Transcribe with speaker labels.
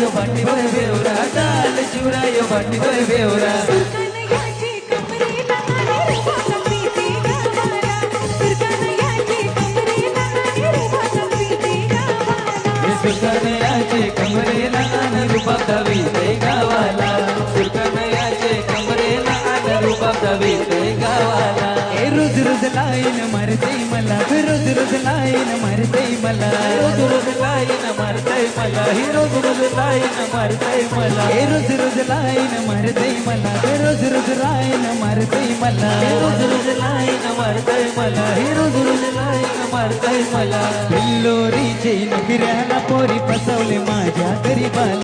Speaker 1: शिवराय भांडीवर बेवरा चाल शिवराय भांडीवर बेवरा सुरकनयाचे कमरेला आणि रुबाब दाविते गावाला सुरकनयाचे कमरेला आणि रुबाब दाविते गावाला ए रोज रोज लाईन मारते मला रोज रोज लाईन मारते मला रोज रोज लाईन मारते मला ही रोज रोज लाईन मारते मला ए रोज रोज लाईन मारते मला रोज रोज लाईन मारते मला रोज रोज लाईन मारते मला ही रोज रोज लाईन मारते मला बिल्लोरीचे नखऱ्याला पोरी फसवले माझ्या गरीबाला